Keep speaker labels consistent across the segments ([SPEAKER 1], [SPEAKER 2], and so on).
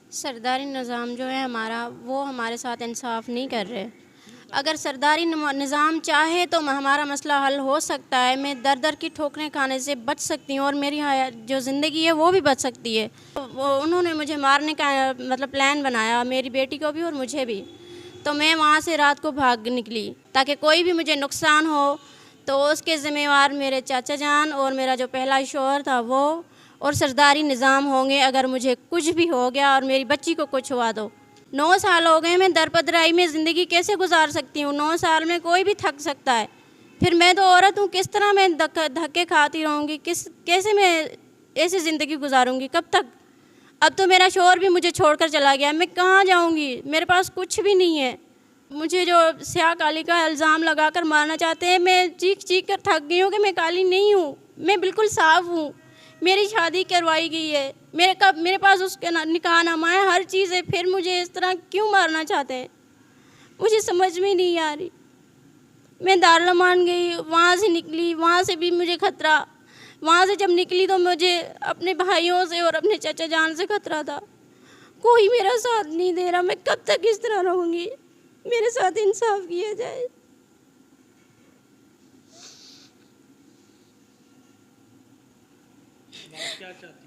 [SPEAKER 1] सरदारी निज़ाम जो है हमारा, वो हमारे साथ इंसाफ़ नहीं कर रहे। अगर सरदारी निज़ाम चाहे तो हमारा मसला हल हो सकता है। मैं दर-दर की ठोकरें खाने से बच सकती हूँ और मेरी जो ज़िंदगी है वो भी बच सकती है। वो उन्होंने मुझे मारने का मतलब प्लान बनाया, मेरी बेटी को भी और मुझे भी। तो मैं वहाँ से रात को भाग निकली ताकि कोई भी मुझे नुकसान हो तो उसके ज़िम्मेवार मेरे चाचा जान और मेरा जो पहला शौहर था वो और सरदारी निज़ाम होंगे। अगर मुझे कुछ भी हो गया और मेरी बच्ची को कुछ हुआ तो 9 साल हो गए, मैं दरपदराई में ज़िंदगी कैसे गुजार सकती हूँ? 9 साल में कोई भी थक सकता है। फिर मैं तो औरत हूँ, किस तरह मैं धक्के खाती रहूँगी? कैसे मैं ऐसी ज़िंदगी गुजारूँगी? कब तक? अब तो मेरा शौहर भी मुझे छोड़कर चला गया, मैं कहाँ जाऊँगी? मेरे पास कुछ भी नहीं है। मुझे जो स्याह काली का इल्ज़ाम लगाकर मारना चाहते हैं, मैं चीख-चीख कर थक गई हूँ कि मैं काली नहीं हूँ, मैं बिल्कुल साफ़ हूँ। मेरी शादी करवाई गई है, मेरे पास उसका निकाहनामा है, हर चीज़ है, फिर मुझे इस तरह क्यों मारना चाहते हैं? मुझे समझ में नहीं आ रही। मैं दारुल-अमान गई, वहाँ से निकली, वहाँ से भी मुझे खतरा। वहाँ से जब निकली तो मुझे अपने भाइयों से और अपने चाचा जान से खतरा था। कोई मेरा साथ नहीं दे रहा, मैं कब तक इस तरह रहूँगी? मेरे साथ इंसाफ़ किया जाए।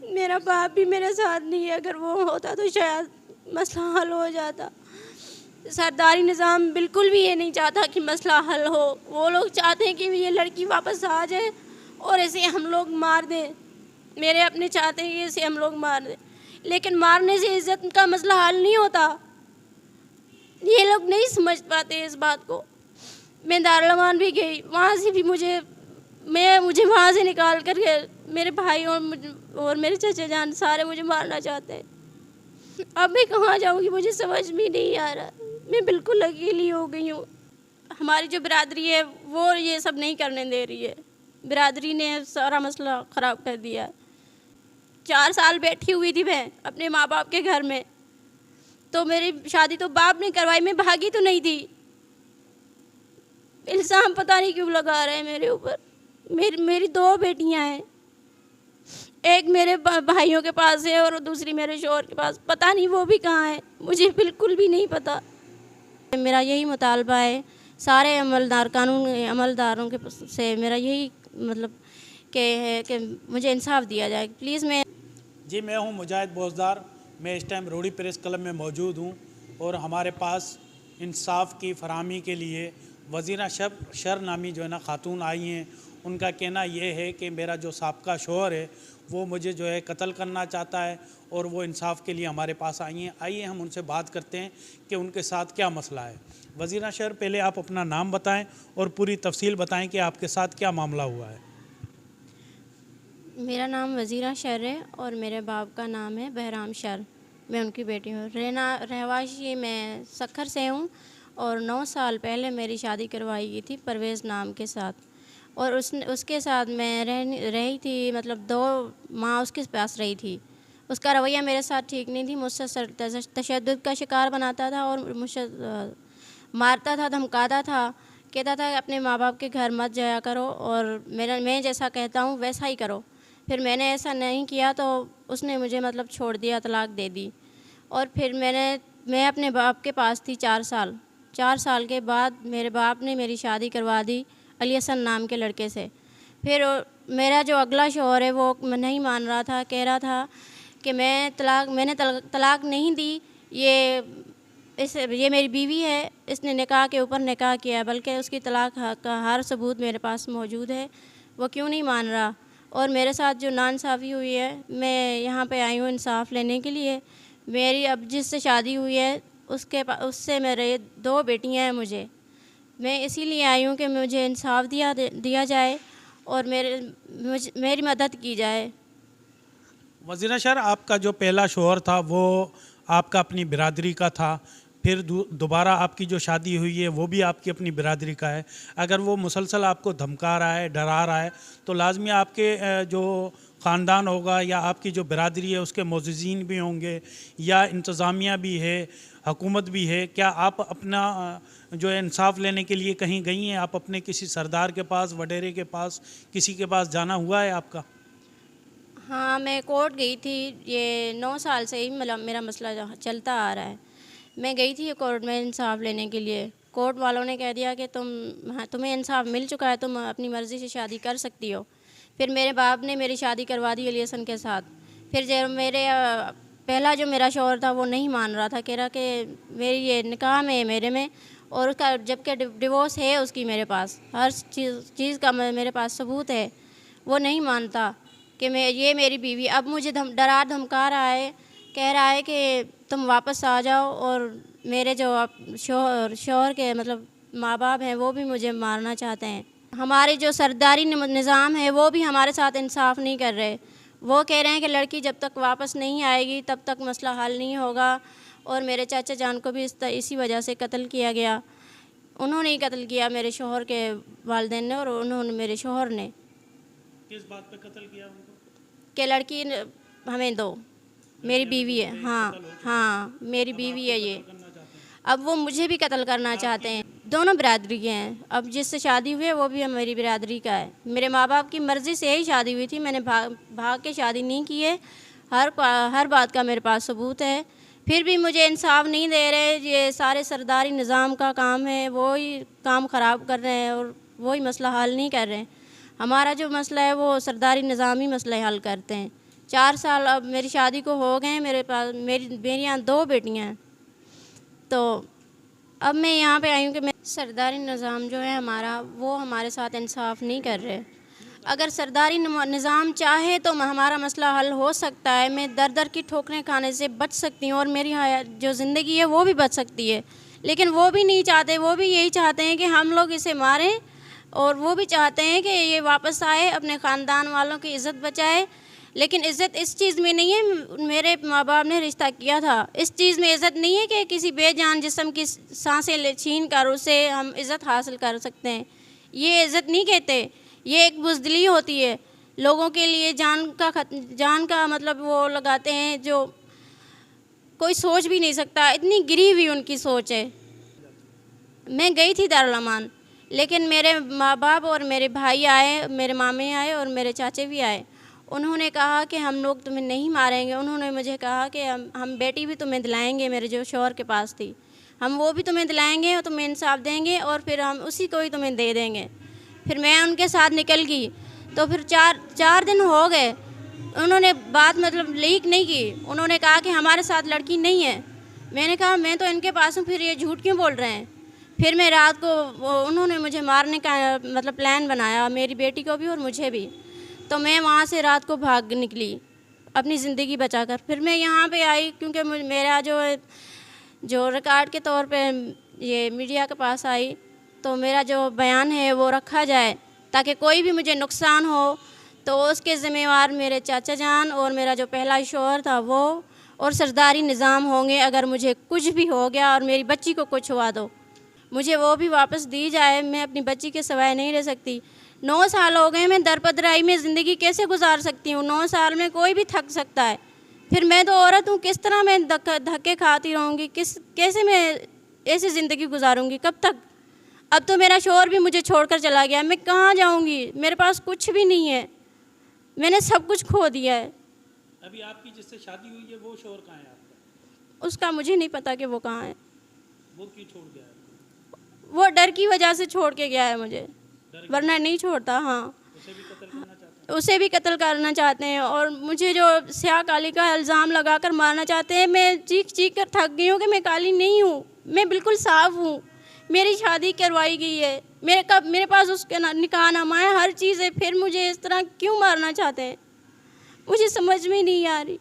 [SPEAKER 1] मेरा बाप भी मेरे साथ नहीं है, अगर वो होता तो शायद मसला हल हो जाता। सरदारी निज़ाम बिल्कुल भी ये नहीं चाहता कि मसला हल हो। वो लोग चाहते हैं कि ये लड़की वापस आ जाए और इसे हम लोग मार दें। मेरे अपने चाहते हैं कि इसे हम लोग मार दें, लेकिन मारने से इज़्ज़त का मसला हल नहीं होता। ये लोग नहीं समझ पाते इस बात को। मैं दारुल-अमान भी गई, वहाँ से भी मुझे वहाँ से निकाल कर के मेरे भाई और मेरे चचा जान सारे मुझे मारना चाहते हैं। अब मैं कहाँ जाऊँगी मुझे समझ में नहीं आ रहा। मैं बिल्कुल अकेली हो गई हूँ। हमारी जो बिरादरी है वो ये सब नहीं करने दे रही है। बिरादरी ने सारा मसला ख़राब कर दिया है। 4 साल बैठी हुई थी मैं अपने माँ-बाप के घर में, तो मेरी शादी तो बाप ने करवाई, मैं भागी तो नहीं थी। इल्ज़ाम पता नहीं क्यों लगा रहे हैं मेरे ऊपर। मेरी 2 बेटियां हैं, एक मेरे भाइयों के पास है और दूसरी मेरे शौहर के पास। पता नहीं वो भी कहाँ है, मुझे बिल्कुल भी नहीं पता। मेरा यही मुतालबा है सारे कानून अमलदारों के से मेरा यही मतलब है कि मुझे इंसाफ़ दिया जाए प्लीज़।
[SPEAKER 2] जी, मैं हूं मुजाहिद बोजदार। मैं इस टाइम रोडी प्रेस क्लब में मौजूद हूं और हमारे पास इंसाफ की फरहमी के लिए वज़ीरा शर नामी जो है ना ख़ातून आई हैं। उनका कहना ये है कि मेरा जो साबका शौहर है वो मुझे जो है कत्ल करना चाहता है और वो इंसाफ के लिए हमारे पास आई हैं। आइए हम उनसे बात करते हैं कि उनके साथ क्या मसला है। वज़ीरा शर, पहले आप अपना नाम बताएं और पूरी तफसील बताएं कि आपके साथ क्या मामला हुआ है।
[SPEAKER 1] मेरा नाम वज़ीरा शर है और मेरे बाप का नाम है बहराम शर। मैं उनकी बेटी हूँ। रहवाशी मैं सक्खर से हूँ और 9 साल पहले मेरी शादी करवाई गई थी परवेज़ नाम के साथ और उसके साथ मैं रही थी, मतलब 2 माह उसके पास रही थी। उसका रवैया मेरे साथ ठीक नहीं थी, मुझसे तशद्दुद का शिकार बनाता था और मुझसे मारता था, धमकाता था, कहता था अपने माँ बाप के घर मत जाया करो और मैं जैसा कहता हूँ वैसा ही करो। फिर मैंने ऐसा नहीं किया तो उसने मुझे मतलब छोड़ दिया, तलाक दे दी। और फिर मैं अपने बाप के पास थी 4 साल। 4 साल के बाद मेरे बाप ने मेरी शादी करवा दी अली हसन नाम के लड़के से। फिर मेरा जो अगला शौहर है वो नहीं मान रहा था, कह रहा था कि मैंने तलाक नहीं दी, ये मेरी बीवी है, इसने निकाह के ऊपर निकाह किया है, बल्कि उसकी तलाक का हर सबूत मेरे पास मौजूद है। वो क्यों नहीं मान रहा? और मेरे साथ जो नाइंसाफ़ी हुई है, मैं यहाँ पे आई हूँ इंसाफ़ लेने के लिए। मेरी अब जिससे शादी हुई है उससे मेरे 2 बेटियाँ हैं मुझे। मैं इसीलिए आई हूँ कि मुझे इंसाफ़ दिया जाए और मेरी मदद की जाए।
[SPEAKER 2] वज़ीरा शर, आपका जो पहला शौहर था वो आपका अपनी बिरादरी का था, फिर दोबारा आपकी जो शादी हुई है वो भी आपकी अपनी बिरादरी का है। अगर वो मुसलसल आपको धमका रहा है, डरा रहा है, तो लाजमी आपके जो ख़ानदान होगा या आपकी जो बिरादरी है उसके मोअज़्ज़िज़ीन भी होंगे या इंतज़ामिया भी है, हुकूमत भी है। क्या आप अपना जो है इंसाफ लेने के लिए कहीं गई हैं? आप अपने किसी सरदार के पास, वडेरे के पास, किसी के पास जाना हुआ है आपका?
[SPEAKER 1] हाँ, मैं कोर्ट गई थी। ये 9 साल से ही मतलब मेरा मसला चलता आ रहा है। मैं गई थी कोर्ट में इंसाफ लेने के लिए। कोर्ट वालों ने कह दिया कि तुम्हें इंसाफ मिल चुका है, तुम अपनी मर्ज़ी से शादी कर सकती हो। फिर मेरे बाप ने मेरी शादी करवा दी अली हसन के साथ। फिर जब पहला जो मेरा शौहर था वो नहीं मान रहा था, कह रहा कि मेरी ये निकाह में मेरे में, और उसका जबकि डिवोर्स है उसकी मेरे पास, हर चीज़ का मेरे पास सबूत है। वो नहीं मानता कि ये मेरी बीवी। अब मुझे डरा धमका रहा है, कह रहा है कि तुम वापस आ जाओ, और मेरे जो शौहर के मतलब माँ बाप हैं वो भी मुझे मारना चाहते हैं। हमारे जो सरदारी निज़ाम है वो भी हमारे साथ इंसाफ नहीं कर रहे। वो कह रहे हैं कि लड़की जब तक वापस नहीं आएगी तब तक मसला हल नहीं होगा। और मेरे चाचा जान को भी इसी वजह से कत्ल किया गया। उन्होंने ही कत्ल किया, मेरे शौहर के वालिदैन ने, और उन्होंने मेरे शौहर ने।
[SPEAKER 2] किस बात पे कत्ल किया उनको?
[SPEAKER 1] कि लड़की हमें दो, मेरी बीवी है। हाँ, मेरी बीवी है ये। अब वो मुझे भी कत्ल करना चाहते हैं। दोनों बिरादरी के हैं। अब जिससे शादी हुई है वो भी मेरी बिरादरी का है। मेरे माँ बाप की मर्ज़ी से ही शादी हुई थी, मैंने भाग के शादी नहीं की है। हर बात का मेरे पास सबूत है। फिर भी मुझे इंसाफ नहीं दे रहे। ये सारे सरदारी निज़ाम का काम है, वो ही काम ख़राब कर रहे हैं और वही मसला हल नहीं कर रहे हैं। हमारा जो मसला है वो सरदारी निज़ाम ही मसले हल करते हैं। 4 साल अब मेरी शादी को हो गए हैं। मेरी यहाँ 2 बेटियाँ हैं। तो अब मैं यहाँ पे आई हूँ कि सरदारी निज़ाम जो है हमारा, वो हमारे साथ इंसाफ नहीं कर रहे। अगर सरदारी निज़ाम चाहे तो हमारा मसला हल हो सकता है। मैं दर दर की ठोकरें खाने से बच सकती हूँ और मेरी जो ज़िंदगी है वो भी बच सकती है। लेकिन वो भी नहीं चाहते। वो भी यही चाहते हैं कि हम लोग इसे मारें, और वो भी चाहते हैं कि ये वापस आए, अपने ख़ानदान वालों की इज़्ज़त बचाए। लेकिन इज़्ज़त इस चीज़ में नहीं है, मेरे माँ बाप ने रिश्ता किया था, इस चीज़ में इज़्ज़त नहीं है कि किसी बेजान जिस्म की सांसें छीन कर उसे हम इज़्ज़त हासिल कर सकते हैं। ये इज़्ज़त नहीं कहते, ये एक बुज़दिली होती है। लोगों के लिए जान का मतलब वो लगाते हैं जो कोई सोच भी नहीं सकता। इतनी गिरी हुई उनकी सोच है। मैं गई थी दारुल अमान, लेकिन मेरे माँ बाप और मेरे भाई आए, मेरे मामे आए और मेरे चाचे भी आए। उन्होंने कहा कि हम लोग तुम्हें नहीं मारेंगे। उन्होंने मुझे कहा कि हम बेटी भी तुम्हें दिलाएंगे, मेरे जो शौहर के पास थी, हम वो भी तुम्हें दिलाएंगे और तुम्हें इंसाफ देंगे, और फिर हम उसी को ही तुम्हें दे देंगे। फिर मैं उनके साथ निकल गई। तो फिर चार दिन हो गए, उन्होंने बात मतलब लीक नहीं की। उन्होंने कहा कि हमारे साथ लड़की नहीं है। मैंने कहा मैं तो इनके पास हूँ, फिर ये झूठ क्यों बोल रहे हैं। फिर मैं रात को उन्होंने मुझे मारने का मतलब प्लान बनाया, मेरी बेटी को भी और मुझे भी। तो मैं वहाँ से रात को भाग निकली अपनी ज़िंदगी बचाकर। फिर मैं यहाँ पे आई क्योंकि मेरा जो रिकॉर्ड के तौर पे ये मीडिया के पास आई, तो मेरा जो बयान है वो रखा जाए ताकि कोई भी मुझे नुकसान हो तो उसके ज़िम्मेवार मेरे चाचा जान और मेरा जो पहला शौहर था वो और सरदारी निज़ाम होंगे। अगर मुझे कुछ भी हो गया और मेरी बच्ची को कुछ हुआ तो मुझे वो भी वापस दी जाए। मैं अपनी बच्ची के सिवाय नहीं रह सकती। 9 साल हो गए, मैं दरपदराई में ज़िंदगी कैसे गुजार सकती हूँ। 9 साल में कोई भी थक सकता है। फिर मैं तो औरत हूँ, किस तरह मैं धक्के खाती रहूँगी, कैसे मैं ऐसी ज़िंदगी गुजारूँगी, कब तक। अब तो मेरा शौहर भी मुझे छोड़कर चला गया, मैं कहाँ जाऊँगी, मेरे पास कुछ भी नहीं है, मैंने सब कुछ खो दिया है।
[SPEAKER 2] अभी आपकी जिससे शादी हुई है वो शौहर कहाँ है आपका?
[SPEAKER 1] उसका मुझे नहीं पता कि वो कहाँ है।
[SPEAKER 2] वो क्यों छोड़ गया है?
[SPEAKER 1] वो डर की वजह से छोड़ के गया है मुझे, वरना नहीं छोड़ता। हाँ,
[SPEAKER 2] उसे भी कत्ल करना चाहते हैं?
[SPEAKER 1] उसे भी कत्ल करना चाहते हैं और मुझे जो स्याह काली का इल्ज़ाम लगाकर मारना चाहते हैं। मैं चीख कर थक गई हूँ कि मैं काली नहीं हूँ, मैं बिल्कुल साफ़ हूँ। मेरी शादी करवाई गई है, मेरे पास उसके निकाहनामा है, हर चीज़ है, फिर मुझे इस तरह क्यों मारना चाहते हैं, मुझे समझ में नहीं आ रही।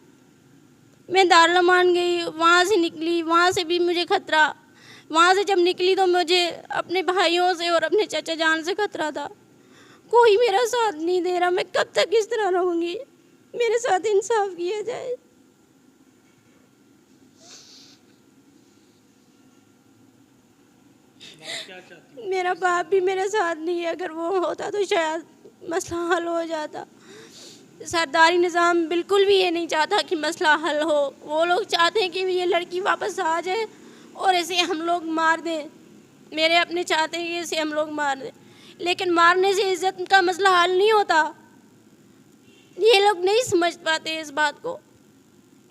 [SPEAKER 1] मैं दारुल अमान गई, वहाँ से निकली, वहाँ से भी मुझे खतरा। वहाँ से जब निकली तो मुझे अपने भाइयों से और अपने चाचा जान से खतरा था। कोई मेरा साथ नहीं दे रहा, मैं कब तक इस तरह रहूँगी। मेरे साथ इंसाफ किया जाए।
[SPEAKER 2] क्या चाहती हैं?
[SPEAKER 1] मेरा बाप भी मेरे साथ नहीं है, अगर वो होता तो शायद मसला हल हो जाता। सरदारी निज़ाम बिल्कुल भी ये नहीं चाहता कि मसला हल हो। वो लोग चाहते हैं कि ये लड़की वापस आ जाए और इसे हम लोग मार दें। मेरे अपने चाहते हैं कि इसे हम लोग मार दें, लेकिन मारने से इज़्ज़त का मसला हल नहीं होता। ये लोग नहीं समझ पाते इस बात को।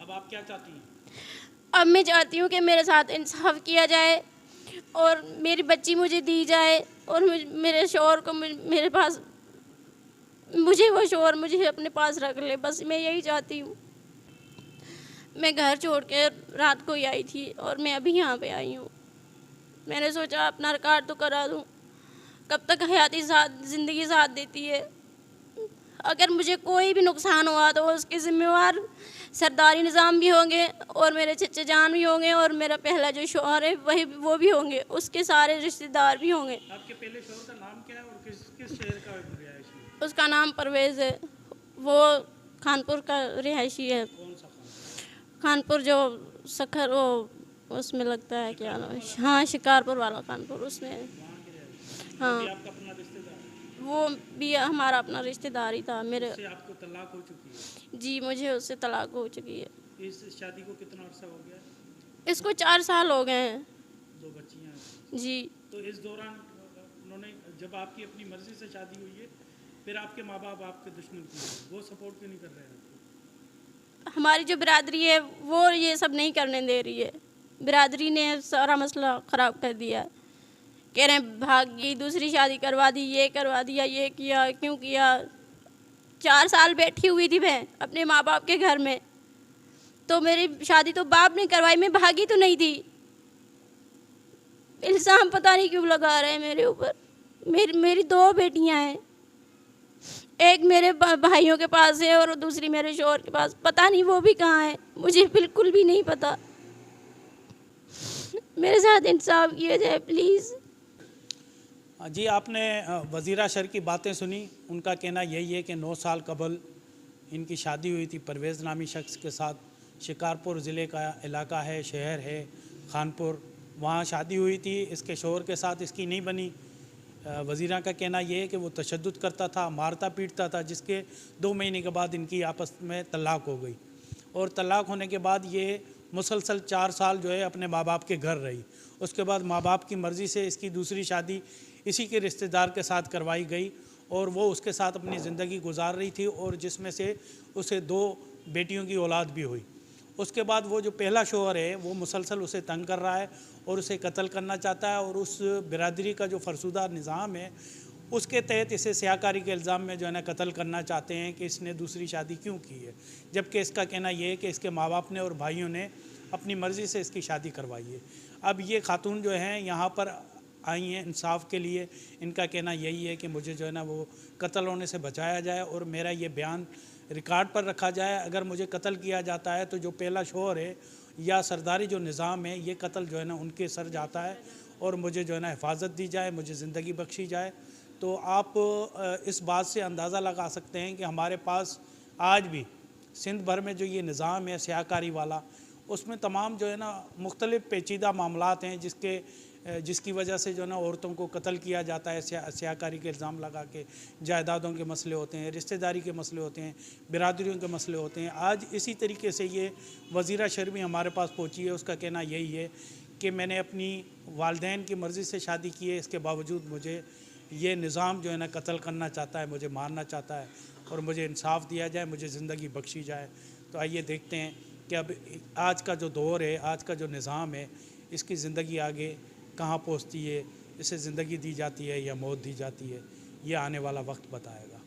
[SPEAKER 2] अब आप क्या चाहती हैं?
[SPEAKER 1] अब मैं चाहती हूँ कि मेरे साथ इंसाफ किया जाए और मेरी बच्ची मुझे दी जाए और मेरे शौहर को मेरे पास, मुझे वो शौहर मुझे अपने पास रख ले, बस मैं यही चाहती हूँ। मैं घर छोड़ के रात को ही आई थी और मैं अभी यहाँ पे आई हूँ। मैंने सोचा अपना रिकॉर्ड तो करा दूँ, कब तक हयाती साथ ज़िंदगी साथ देती है। अगर मुझे कोई भी नुकसान हुआ तो उसके ज़िम्मेवार सरदारी निज़ाम भी होंगे और मेरे चचे जान भी होंगे और मेरा पहला जो शौहर है वो भी होंगे, उसके सारे रिश्तेदार भी होंगे।
[SPEAKER 2] आपके पहले शौहर का नाम क्या है और किस किस शहर का रिहायशी है?
[SPEAKER 1] उसका नाम परवेज़ है, वो खानपुर का रिहायशी है।
[SPEAKER 2] कौन सा खान?
[SPEAKER 1] खानपुर जो सखर वो उसमें लगता है, क्या नाम है, हाँ शिकारपुर वाला खानपुर, उसमें है।
[SPEAKER 2] वहाँ के रिहायशी?
[SPEAKER 1] हाँ,
[SPEAKER 2] ये आपका अपना रिश्तेदार है?
[SPEAKER 1] वो भी हमारा अपना रिश्तेदार ही था मेरे।
[SPEAKER 2] उससे आपको तलाक हो चुकी है?
[SPEAKER 1] जी, मुझे उससे तलाक हो चुकी है।
[SPEAKER 2] इस शादी को कितना अर्सा हो गया?
[SPEAKER 1] इसको 4 साल हो गए हैं।
[SPEAKER 2] 2 बच्चियाँ हैं।
[SPEAKER 1] जी,
[SPEAKER 2] तो इस दौरान उन्होंने, जब आपकी अपनी मर्जी से शादी हुई है, फिर आपके माँ बाप आपके दुश्मन क्यों हैं? वो सपोर्ट क्यों नहीं कर रहे हैं आपको?
[SPEAKER 1] हमारी जो बिरादरी है वो ये सब नहीं करने दे रही है। बिरादरी ने सारा मसला ख़राब कर दिया। कह रहे हैं भाग गई, दूसरी शादी करवा दी, ये करवा दिया, ये किया, क्यों किया। 4 साल बैठी हुई थी मैं अपने माँ बाप के घर में, तो मेरी शादी तो बाप ने करवाई, मैं भागी तो नहीं थी। इल्ज़ाम पता नहीं क्यों लगा रहे हैं मेरे ऊपर। मेरी 2 बेटियां हैं, एक मेरे भाइयों के पास है और दूसरी मेरे शौहर के पास। पता नहीं वो भी कहाँ है, मुझे बिल्कुल भी नहीं पता। मेरे साथ इंसाफ किया जाए प्लीज़।
[SPEAKER 2] जी, आपने वज़ीरा शर की बातें सुनी। उनका कहना यही है कि 9 साल कबल इनकी शादी हुई थी परवेज़ नामी शख्स के साथ। शिकारपुर ज़िले का इलाका है, शहर है खानपुर, वहाँ शादी हुई थी। इसके शौहर के साथ इसकी नहीं बनी। वज़ीरा का कहना यह है कि वो तशद्दुद करता था, मारता पीटता था, जिसके 2 महीने के बाद इनकी आपस में तलाक हो गई। और तलाक होने के बाद ये मुसलसल 4 साल जो है अपने माँ बाप के घर रही। उसके बाद माँ बाप की मर्ज़ी से इसकी दूसरी शादी इसी के रिश्तेदार के साथ करवाई गई और वो उसके साथ अपनी ज़िंदगी गुजार रही थी और जिसमें से उसे 2 बेटियों की औलाद भी हुई। उसके बाद वो जो पहला शौहर है वो मुसलसल उसे तंग कर रहा है और उसे कत्ल करना चाहता है और उस बिरादरी का जो फरसुदा निज़ाम है उसके तहत इसे स्याकारी के इल्ज़ाम में जो है ना कत्ल करना चाहते हैं कि इसने दूसरी शादी क्यों की है। जबकि इसका कहना यह है कि इसके माँ बाप ने और भाइयों ने अपनी मर्ज़ी से इसकी शादी करवाई है। अब ये खातून जो हैं यहाँ पर आई हैं इंसाफ के लिए। इनका कहना यही है कि मुझे जो है ना वो कत्ल होने से बचाया जाए और मेरा ये बयान रिकॉर्ड पर रखा जाए। अगर मुझे कत्ल किया जाता है तो जो पहला शौहर है या सरदारी जो निज़ाम है ये कत्ल जो है ना उनके सर जाता है और मुझे जो है ना हिफाजत दी जाए, मुझे ज़िंदगी बख्शी जाए। तो आप इस बात से अंदाज़ा लगा सकते हैं कि हमारे पास आज भी सिंध भर में जो ये निज़ाम है स्याकारी वाला, उसमें तमाम जो है ना मुख्तलिफ़ पेचीदा मामलात हैं जिसकी वजह से जो है ना औरतों को कत्ल किया जाता है स्याकारी के इल्ज़ाम लगा के। जायदादों के मसले होते हैं, रिश्तेदारी के मसले होते हैं, बिरादरियों के मसले होते हैं। आज इसी तरीके से ये वज़ीरा शर भी हमारे पास पहुँची है। उसका कहना यही है कि मैंने अपनी वालदैन की मर्ज़ी से शादी की है, इसके बावजूद मुझे ये निज़ाम जो है ना कत्ल करना चाहता है, मुझे मारना चाहता है और मुझे इंसाफ दिया जाए, मुझे ज़िंदगी बख्शी जाए। तो आइए देखते हैं कि अब आज का जो दौर है, आज का जो निज़ाम है, इसकी ज़िंदगी आगे कहाँ पहुँचती है, इसे ज़िंदगी दी जाती है या मौत दी जाती है, ये आने वाला वक्त बताएगा।